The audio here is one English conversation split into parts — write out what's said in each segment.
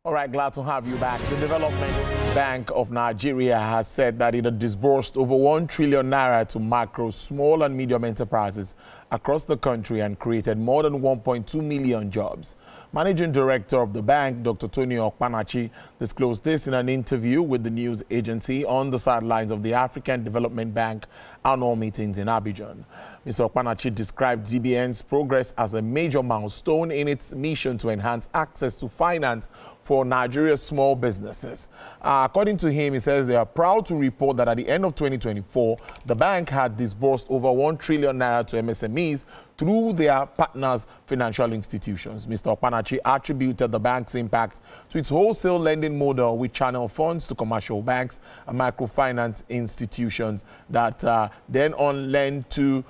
All right, glad to have you back. The Development Bank of Nigeria has said that it had disbursed over 1 trillion naira to macro, small and medium enterprises across the country and created more than 1.2 million jobs. Managing Director of the bank, Dr. Tony Okpanachi, disclosed this in an interview with the news agency on the sidelines of the African Development Bank annual meetings in Abidjan. Mr. Okpanachi described DBN's progress as a major milestone in its mission to enhance access to finance for Nigeria's small businesses. According to him, he says they are proud to report that at the end of 2024, the bank had disbursed over 1 trillion naira to MSMEs through their partners' financial institutions. Mr. Okpanachi attributed the bank's impact to its wholesale lending model, which channel funds to commercial banks and microfinance institutions that then on lend to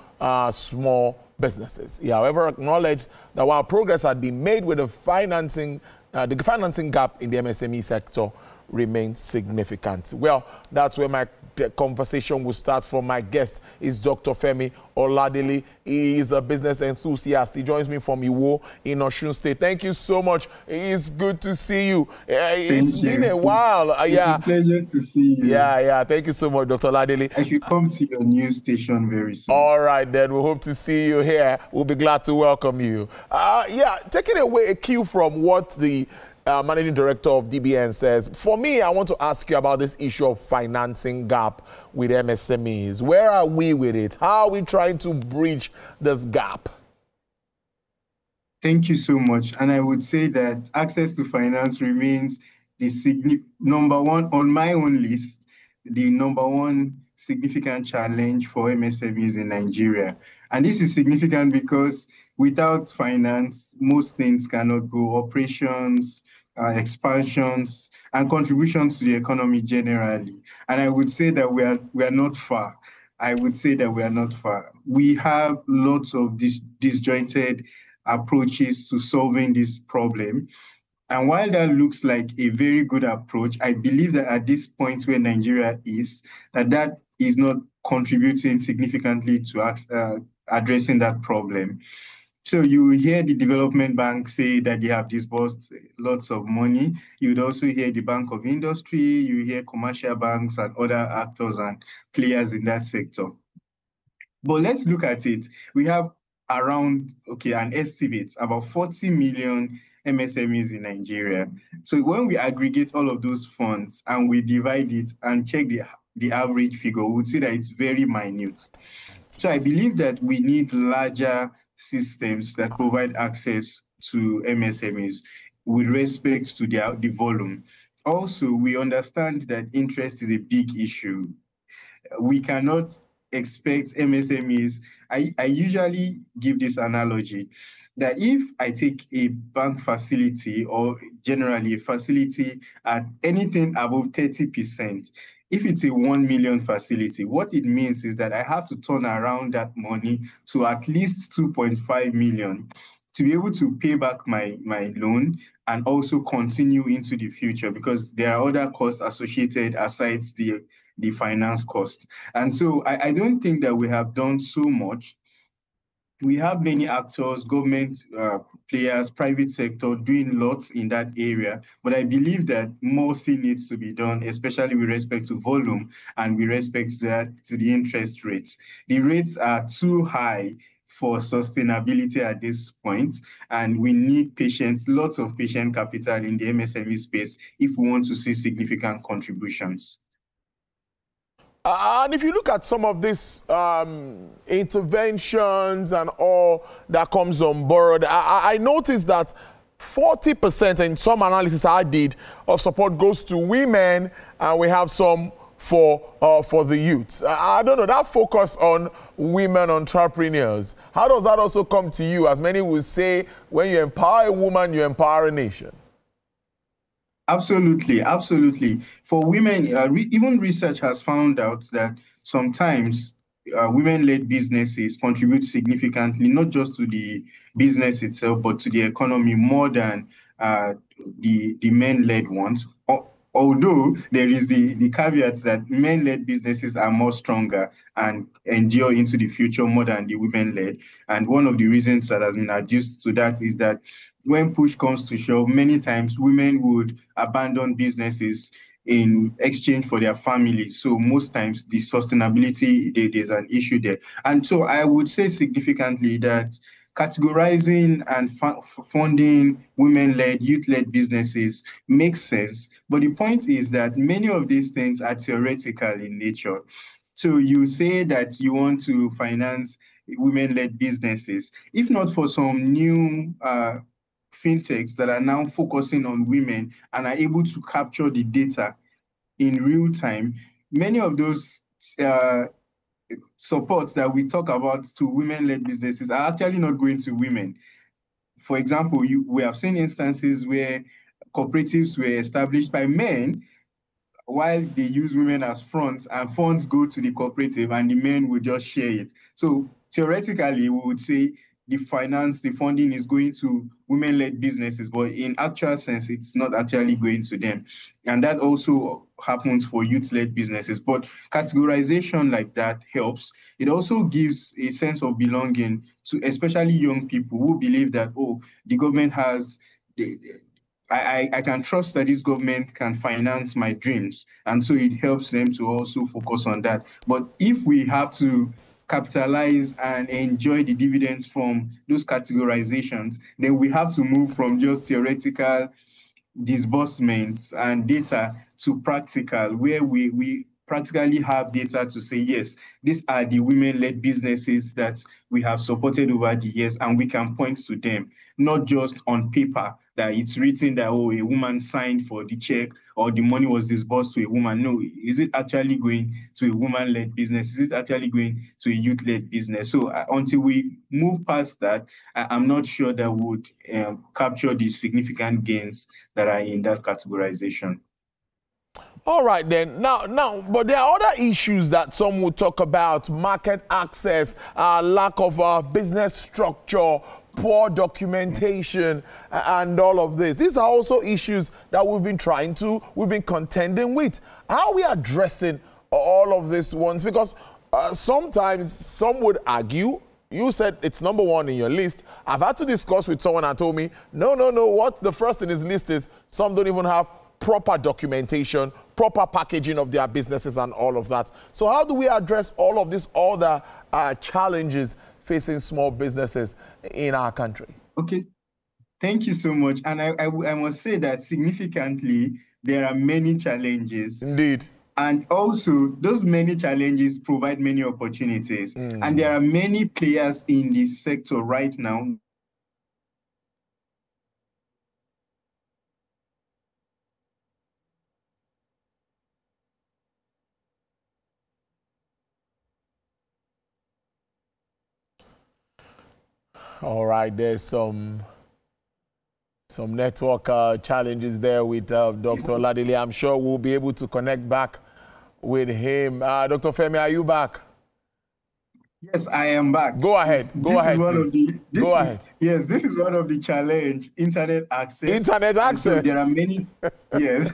small businesses. He, however, acknowledged that while progress had been made with the financing gap in the MSME sector remains significant. Well, that's where my conversation will start from. My guest is Dr. Femi Oladele. He is a business enthusiast. He joins me from Iwo in Osun State. Thank you so much. It's good to see you. It's been a while. It's a pleasure to see you. Yeah. Thank you so much, Dr. Oladele. I should come to your news station very soon. All right, then. We hope to see you here. We'll be glad to welcome you. Taking away a cue from what the Managing Director of DBN says, for me, I want to ask you about this issue of financing gap with MSMEs. Where are we with it? How are we trying to bridge this gap? Thank you so much. And I would say that access to finance remains the number one on my own list, the number one significant challenge for MSMEs in Nigeria. And this is significant because without finance, most things cannot go. Operations, expansions, and contributions to the economy generally. And I would say that we are not far. We have lots of disjointed approaches to solving this problem. And while that looks like a very good approach, I believe that at this point where Nigeria is, that is not contributing significantly to addressing that problem. So you hear the development bank say that they have disbursed lots of money. You would also hear the Bank of Industry, you hear commercial banks and other actors and players in that sector. But let's look at it. We have around, an estimate, about 40 million MSMEs in Nigeria. So when we aggregate all of those funds and we divide it and check the average figure, we would see that it's very minute. So I believe that we need larger systems that provide access to MSMEs with respect to the volume. Also, we understand that interest is a big issue. We cannot expect MSMEs. I usually give this analogy that if I take a bank facility or generally a facility at anything above 30%, if it's a 1 million facility, what it means is that I have to turn around that money to at least 2.5 million to be able to pay back my loan and also continue into the future, because there are other costs associated aside the finance cost. And so I don't think that we have done so much. We have many actors, government players, private sector doing lots in that area, but I believe that more still needs to be done, especially with respect to volume and with respect to the interest rates. The rates are too high for sustainability at this point, and we need patience, lots of patient capital in the MSME space if we want to see significant contributions. And if you look at some of these interventions and all that comes on board, I noticed that 40% in some analysis I did of support goes to women, and we have some for the youth. I don't know, that focus on women entrepreneurs, how does that also come to you? As many will say, when you empower a woman, you empower a nation. Absolutely. For women, even research has found out that sometimes women-led businesses contribute significantly, not just to the business itself, but to the economy more than the men-led ones. Although there is the caveat that men-led businesses are more stronger and endure into the future more than the women-led. And one of the reasons that has been adduced to that is that when push comes to shove, many times women would abandon businesses in exchange for their families. So most times the sustainability, there's an issue there. And so I would say significantly that categorizing and funding women-led, youth-led businesses makes sense. But the point is that many of these things are theoretical in nature. So you say that you want to finance women-led businesses, if not for some new fintechs that are now focusing on women and are able to capture the data in real time, many of those supports that we talk about to women-led businesses are actually not going to women. For example, we have seen instances where cooperatives were established by men while they use women as fronts, and funds go to the cooperative and the men will just share it. So theoretically, we would say the funding is going to women-led businesses, but in actual sense, it's not actually going to them. And that also happens for youth-led businesses. But categorization like that helps. It also gives a sense of belonging to especially young people who believe that, oh, the government has I can trust that this government can finance my dreams. And so it helps them to also focus on that. But if we have to capitalize and enjoy the dividends from those categorizations, then we have to move from just theoretical disbursements and data to practical, where we practically have data to say, yes, these are the women-led businesses that we have supported over the years, and we can point to them, not just on paper that it's written that, oh, a woman signed for the check or the money was disbursed to a woman. No, is it actually going to a woman-led business? Is it actually going to a youth-led business? So until we move past that, I'm not sure that would capture the significant gains that are in that categorization. All right then. Now, but there are other issues that some would talk about: market access, lack of business structure, poor documentation, and all of this. These are also issues that we've been contending with. How are we addressing all of these ones? Because sometimes some would argue, you said it's number one in your list. I've had to discuss with someone and told me, no, what the first in his list is, some don't even have proper documentation, proper packaging of their businesses and all of that. So how do we address all of these other challenges facing small businesses in our country? Okay, thank you so much. And I must say that significantly, there are many challenges. Indeed. And also, those many challenges provide many opportunities. And there are many players in this sector right now. All right, there's some network challenges there with Dr. Ladili. I'm sure we'll be able to connect back with him. Dr. Femi, are you back? Yes, I am back. Go ahead. Go ahead, please. Go ahead. Yes, this is one of the challenge, internet access. Internet access. So there are many, yes,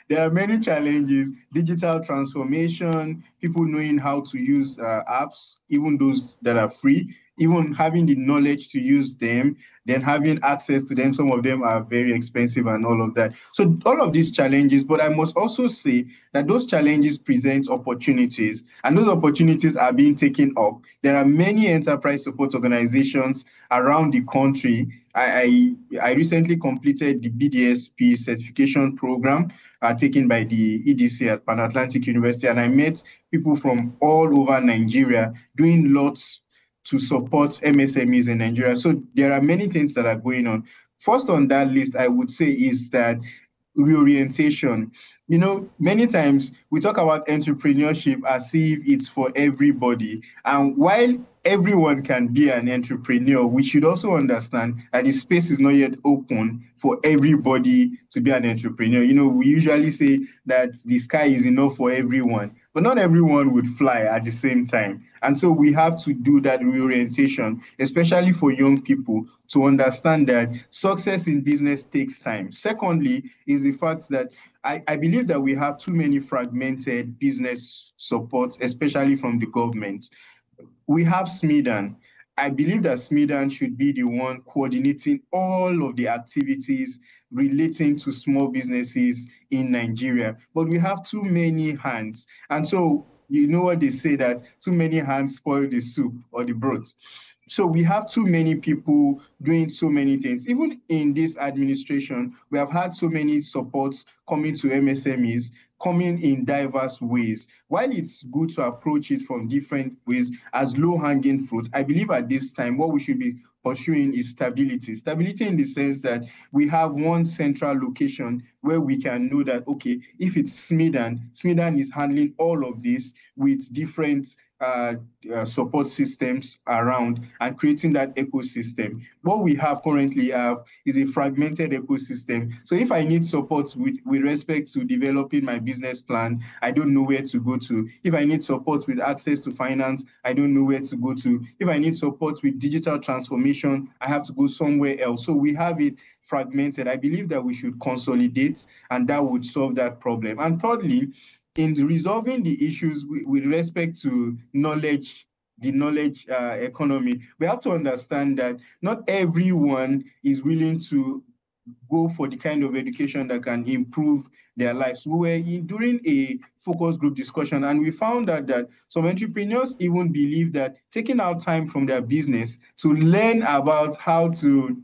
there are many challenges, digital transformation, people knowing how to use apps, even those that are free, even having the knowledge to use them, then having access to them. Some of them are very expensive and all of that. So all of these challenges, but I must also say that those challenges present opportunities, and those opportunities are being taken up. There are many enterprise support organizations around the country. I recently completed the BDSP certification program taken by the EDC at Pan Atlantic University, and I met people from all over Nigeria doing lots to support MSMEs in Nigeria. So there are many things that are going on. First on that list, I would say, is that reorientation. You know, many times we talk about entrepreneurship as if it's for everybody. And while everyone can be an entrepreneur, we should also understand that the space is not yet open for everybody to be an entrepreneur. You know, we usually say that the sky is enough for everyone, but not everyone would fly at the same time. And so we have to do that reorientation, especially for young people, to understand that success in business takes time. Secondly, is the fact that I believe that we have too many fragmented business supports, especially from the government. We have SMEDAN. I believe that SMEDAN should be the one coordinating all of the activities relating to small businesses in Nigeria. But we have too many hands. And so, you know what they say, that too many hands spoil the soup or the broth. So we have too many people doing so many things. Even in this administration, we have had so many supports coming to MSMEs, coming in diverse ways. While it's good to approach it from different ways as low-hanging fruit, I believe at this time what we should be pursuing is stability. Stability in the sense that we have one central location where we can know that, okay, if it's SMEDAN is handling all of this with different support systems around and creating that ecosystem. What we have currently is a fragmented ecosystem. So if I need support with respect to developing my business plan, I don't know where to go to. If I need support with access to finance, I don't know where to go to. If I need support with digital transformation, I have to go somewhere else. So we have it fragmented. I believe that we should consolidate, and that would solve that problem. And thirdly, in resolving the issues with respect to knowledge, the knowledge economy, we have to understand that not everyone is willing to go for the kind of education that can improve their lives. We were during a focus group discussion, and we found out that some entrepreneurs even believe that taking out time from their business to learn about how to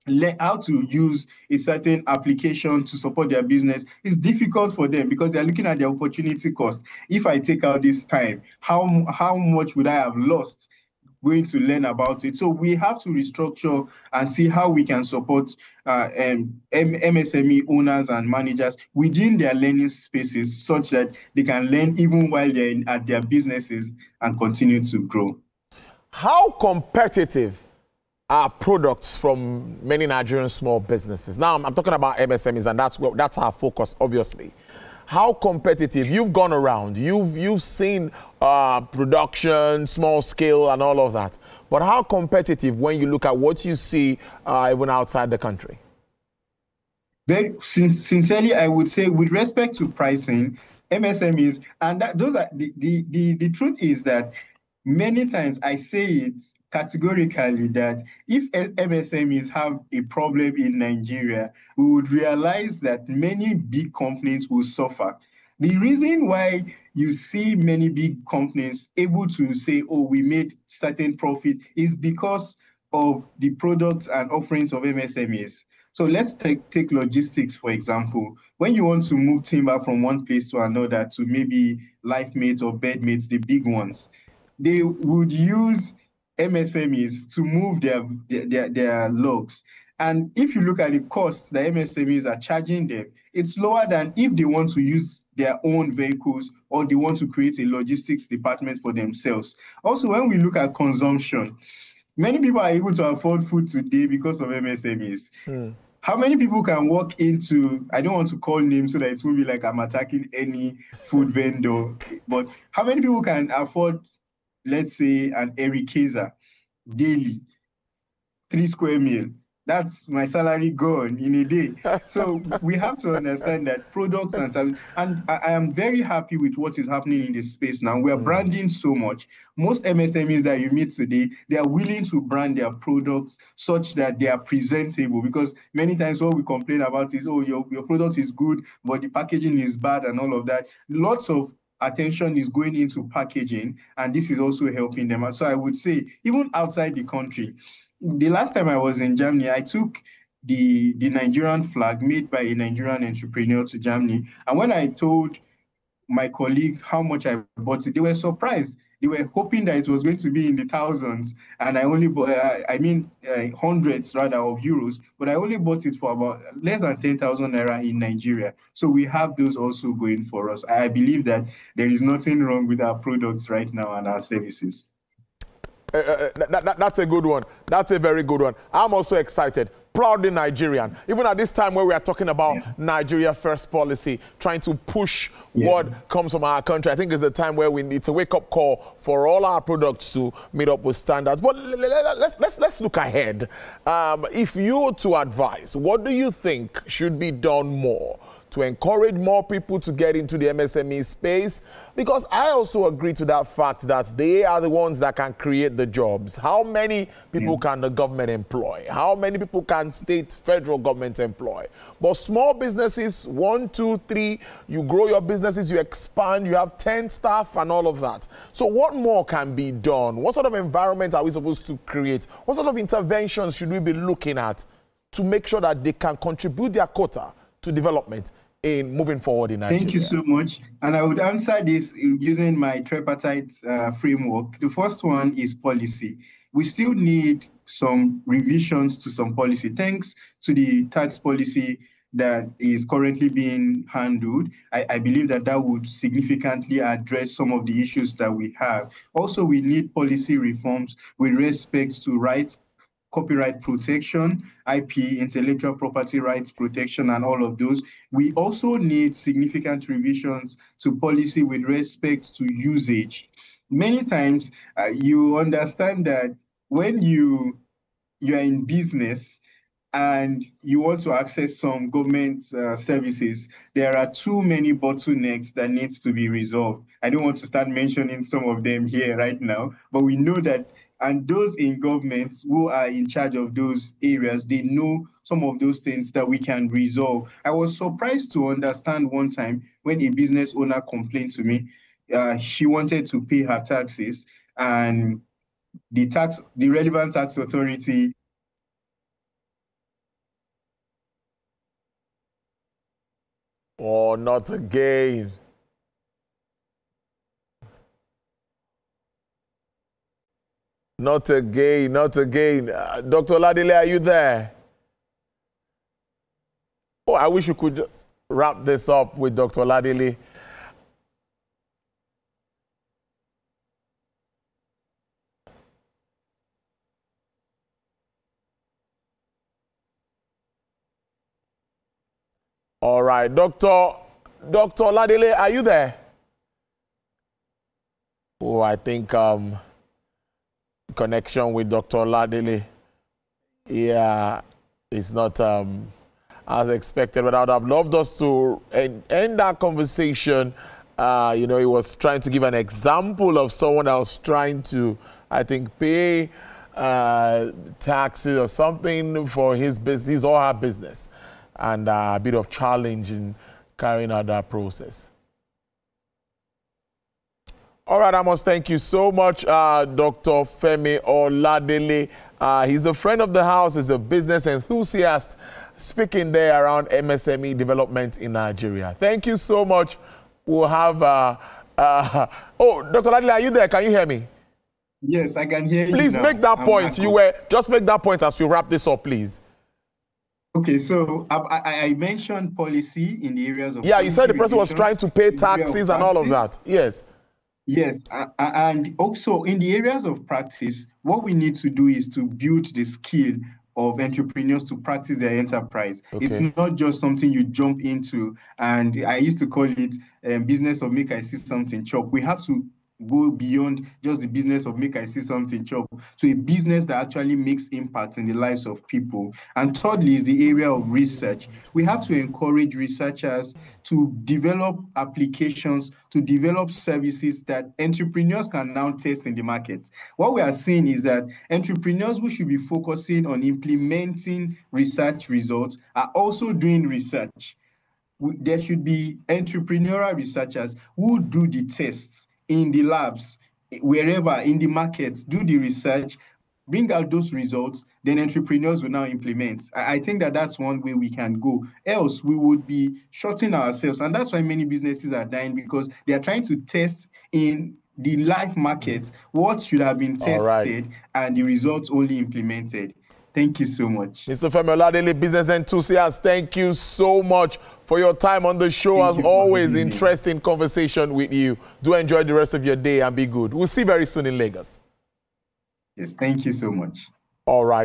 use a certain application to support their business is difficult for them because they're looking at the opportunity cost. If I take out this time, how much would I have lost going to learn about it? So we have to restructure and see how we can support MSME owners and managers within their learning spaces such that they can learn even while they're at their businesses and continue to grow. How competitive are products from many Nigerian small businesses? Now, I'm talking about MSMEs, and that's our focus, obviously. How competitive? You've gone around, you've seen production, small scale, and all of that. But how competitive when you look at what you see even outside the country? Very sincerely, I would say, with respect to pricing, MSMEs, and those are the truth is that many times I say it categorically that if MSMEs have a problem in Nigeria, we would realize that many big companies will suffer. The reason why you see many big companies able to say, oh, we made certain profit is because of the products and offerings of MSMEs. So let's take logistics, for example. When you want to move timber from one place to another, to maybe LifeMates or BedMates, the big ones, they would use MSMEs to move their logs. And if you look at the costs that MSMEs are charging them, it's lower than if they want to use their own vehicles or they want to create a logistics department for themselves. Also, when we look at consumption, many people are able to afford food today because of MSMEs. How many people can walk into, I don't want to call names so that it won't be like I'm attacking any food vendor, but how many people can afford, let's say, an Ericasa daily, 3 square meal? That's my salary gone in a day. So we have to understand that products and services, and I am very happy with what is happening in this space now. We are branding so much. Most MSMEs that you meet today, they are willing to brand their products such that they are presentable, because many times what we complain about is, oh, your product is good, but the packaging is bad and all of that. Lots of attention is going into packaging, and this is also helping them. So I would say, even outside the country, the last time I was in Germany, I took the Nigerian flag made by a Nigerian entrepreneur to Germany. And when I told my colleague how much I bought it, they were surprised. They were hoping that it was going to be in the thousands. And I only bought, hundreds rather of euros, but I only bought it for about less than 10,000 naira in Nigeria. So we have those also going for us. I believe that there is nothing wrong with our products right now and our services. That's a good one. That's a very good one. I'm also excited. Proudly Nigerian. Even at this time where we are talking about Nigeria first policy, trying to push what comes from our country, I think it's a time where we need to wake up call for all our products to meet up with standards. But let's look ahead. If you were to advise, what do you think should be done more to encourage more people to get into the MSME space? Because I also agree to that fact that they are the ones that can create the jobs. How many people can the government employ? How many people can state, federal government employ? But small businesses, 1, 2, 3, you grow your businesses, you expand, you have 10 staff and all of that. So what more can be done? What sort of environment are we supposed to create? What sort of interventions should we be looking at to make sure that they can contribute their quota to development in moving forward in Nigeria? Thank you so much. And I would answer this using my tripartite framework. The first one is policy. We still need some revisions to some policy. Thanks to the tax policy that is currently being handled, I believe that that would significantly address some of the issues that we have. Also, we need policy reforms with respect to rights, copyright protection, IP, intellectual property rights protection, and all of those. We also need significant revisions to policy with respect to usage. Many times, you understand that when you are in business, and you want to access some government services, there are too many bottlenecks that needs to be resolved. I don't want to start mentioning some of them here right now, but we know that, and those in government who are in charge of those areas, they know some of those things that we can resolve. I was surprised to understand one time when a business owner complained to me, she wanted to pay her taxes, and the relevant tax authority Oh, not again. Not again, not again. Dr. Oladele, are you there? Oh, I wish you could just wrap this up with Dr. Oladele. All right, Dr. Oladele, are you there? Oh, I think connection with Dr. Oladele, yeah, it's not as expected, but I would have loved us to end that conversation. You know, he was trying to give an example of someone that was trying to, I think, pay taxes or something for his business, his or her business, and a bit of challenge in carrying out that process. All right, I must thank you so much, Dr. Femi Oladele. He's a friend of the house, he's a business enthusiast, speaking there around MSME development in Nigeria. Thank you so much. We'll have... oh, Dr. Oladele, are you there? Can you hear me? Yes, I can hear you. Please make that point. Just make that point as you wrap this up, please. Okay, so I mentioned policy in the areas of... Yeah, you said the person was trying to pay taxes and all of that. Yes. Yes, and also in the areas of practice, what we need to do is to build the skill of entrepreneurs to practice their enterprise. Okay. It's not just something you jump into, and I used to call it business of make I see something chop. We have to go beyond just the business of make I see something chop to a business that actually makes impact in the lives of people. And thirdly is the area of research. We have to encourage researchers to develop applications, to develop services that entrepreneurs can now test in the market. What we are seeing is that entrepreneurs who should be focusing on implementing research results are also doing research. There should be entrepreneurial researchers who do the tests in the labs, wherever, in the markets, do the research, bring out those results, then entrepreneurs will now implement. I think that that's one way we can go. Else, we would be shorting ourselves. And that's why many businesses are dying, because they are trying to test in the live market what should have been tested and the results only implemented. Thank you so much. Mr. Femi Oladele, business enthusiast, thank you so much for your time on the show. As always, interesting conversation with you. Do enjoy the rest of your day and be good. We'll see you very soon in Lagos. Yes, thank you so much. All right.